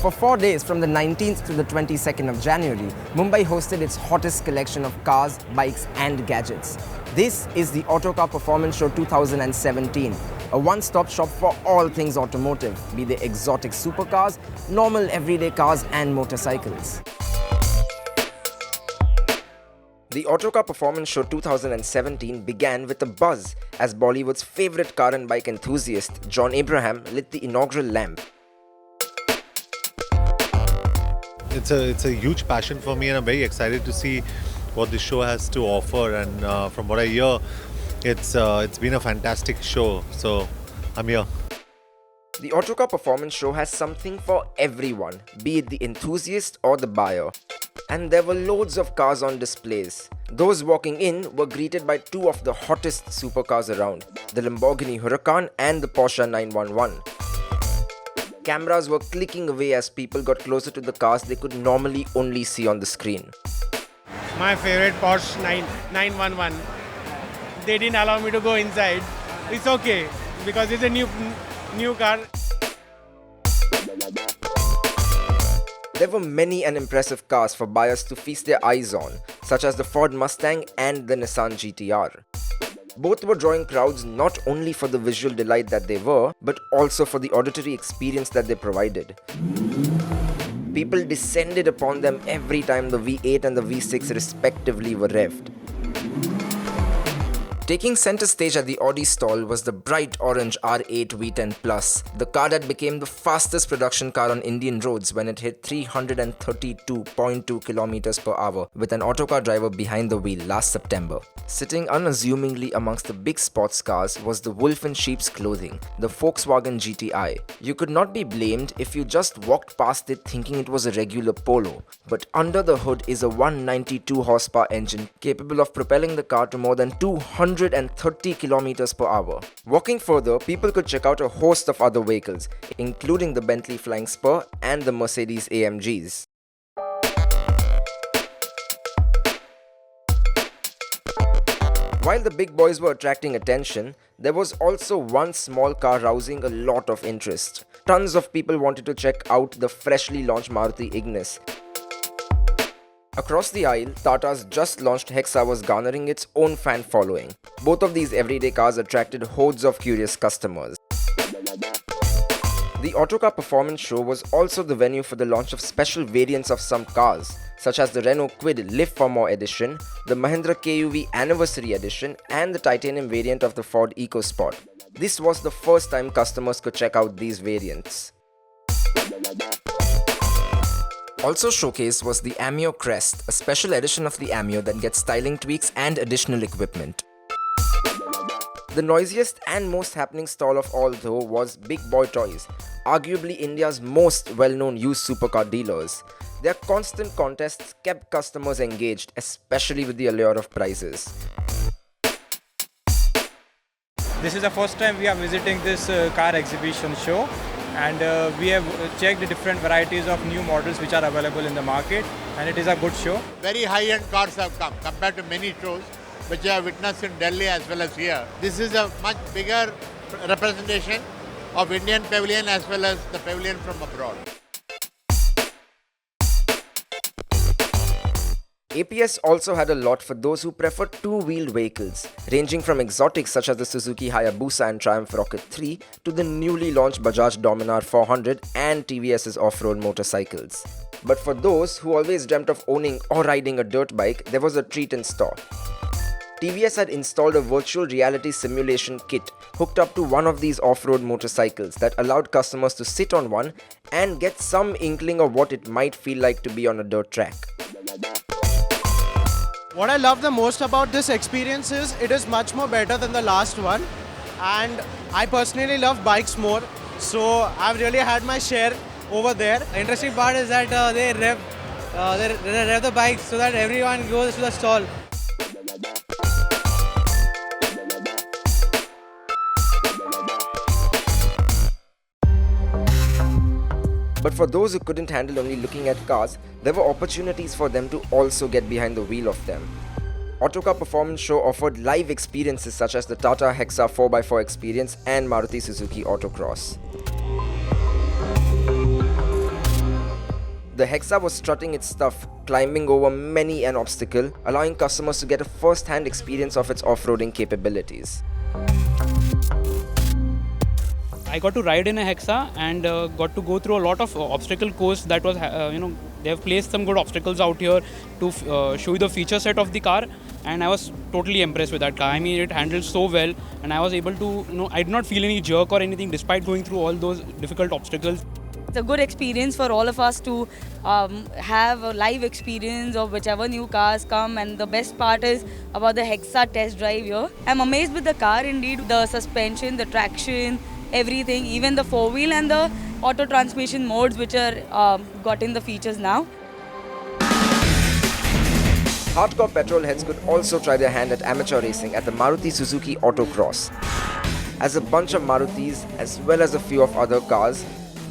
For 4 days, from the 19th to the 22nd of January, Mumbai hosted its hottest collection of cars, bikes and gadgets. This is the Autocar Performance Show 2017, a one-stop shop for all things automotive, be they exotic supercars, normal everyday cars and motorcycles. The Autocar Performance Show 2017 began with a buzz as Bollywood's favourite car and bike enthusiast, John Abraham, lit the inaugural lamp. It's a huge passion for me, and I'm very excited to see what this show has to offer. And from what I hear, it's been a fantastic show. So I'm here. The Autocar Performance Show has something for everyone, be it the enthusiast or the buyer. And there were loads of cars on displays. Those walking in were greeted by two of the hottest supercars around, the Lamborghini Huracan and the Porsche 911. Cameras were clicking away as people got closer to the cars they could normally only see on the screen. My favorite Porsche 911. They didn't allow me to go inside. It's okay because it's a new car. There were many and impressive cars for buyers to feast their eyes on, such as the Ford Mustang and the Nissan GT-R. Both were drawing crowds not only for the visual delight that they were, but also for the auditory experience that they provided. People descended upon them every time the V8 and the V6 respectively were revved. Taking center stage at the Audi stall was the bright orange R8 V10 Plus, the car that became the fastest production car on Indian roads when it hit 332.2 kilometers per hour with an Autocar driver behind the wheel last September. Sitting unassumingly amongst the big sports cars was the wolf in sheep's clothing, the Volkswagen GTI. You could not be blamed if you just walked past it thinking it was a regular Polo, but under the hood is a 192 horsepower engine capable of propelling the car to more than 230 kilometers per hour. Walking further, people could check out a host of other vehicles, including the Bentley Flying Spur and the Mercedes AMGs. While the big boys were attracting attention, there was also one small car rousing a lot of interest. Tons of people wanted to check out the freshly launched Maruti Ignis. Across the aisle, Tata's just launched Hexa was garnering its own fan following. Both of these everyday cars attracted hordes of curious customers. The Autocar Performance Show was also the venue for the launch of special variants of some cars, such as the Renault Kwid Live for More edition, the Mahindra KUV Anniversary edition, and the titanium variant of the Ford EcoSport. This was the first time customers could check out these variants. Also showcased was the Amio Crest, a special edition of the Amio that gets styling tweaks and additional equipment. The noisiest and most happening stall of all though was Big Boy Toys, arguably India's most well-known used supercar dealers. Their constant contests kept customers engaged, especially with the allure of prizes. This is the first time we are visiting this car exhibition show, and we have checked the different varieties of new models which are available in the market, and it is a good show. Very high-end cars have come compared to many shows which I have witnessed in Delhi as well as here. This is a much bigger representation of Indian pavilion as well as the pavilion from abroad. APS also had a lot for those who prefer two-wheeled vehicles, ranging from exotics such as the Suzuki Hayabusa and Triumph Rocket 3 to the newly launched Bajaj Dominar 400 and TVS's off-road motorcycles. But for those who always dreamt of owning or riding a dirt bike, there was a treat in store. TVS had installed a virtual reality simulation kit hooked up to one of these off-road motorcycles that allowed customers to sit on one and get some inkling of what it might feel like to be on a dirt track. What I love the most about this experience is it is much more better than the last one, and I personally love bikes more, so I've really had my share over there. The interesting part is that they rev the bikes so that everyone goes to the stall. But for those who couldn't handle only looking at cars, there were opportunities for them to also get behind the wheel of them. Autocar Performance Show offered live experiences such as the Tata Hexa 4x4 experience and Maruti Suzuki Autocross. The Hexa was strutting its stuff, climbing over many an obstacle, allowing customers to get a first-hand experience of its off-roading capabilities. I got to ride in a Hexa and got to go through a lot of obstacle course that was, they have placed some good obstacles out here to show you the feature set of the car, and I was totally impressed with that car. I mean, it handled so well, and I was able to, I did not feel any jerk or anything despite going through all those difficult obstacles. It's a good experience for all of us to have a live experience of whichever new cars come, and the best part is about the Hexa test drive here. I'm amazed with the car indeed, the suspension, the traction, everything, even the four-wheel and the auto transmission modes which are got in the features now. Hardcore petrol heads could also try their hand at amateur racing at the Maruti Suzuki Autocross, as a bunch of Marutis as well as a few of other cars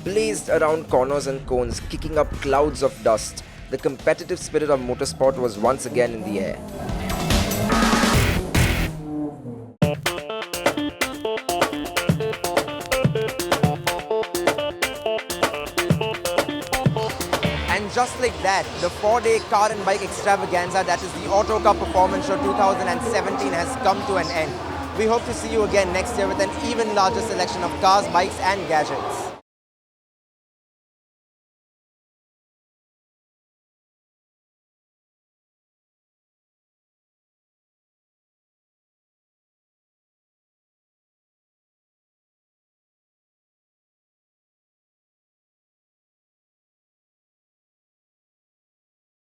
blazed around corners and cones, kicking up clouds of dust. The competitive spirit of motorsport was once again in the air. And just like that, the 4-day car and bike extravaganza that is the Autocar Performance Show 2017 has come to an end. We hope to see you again next year with an even larger selection of cars, bikes and gadgets.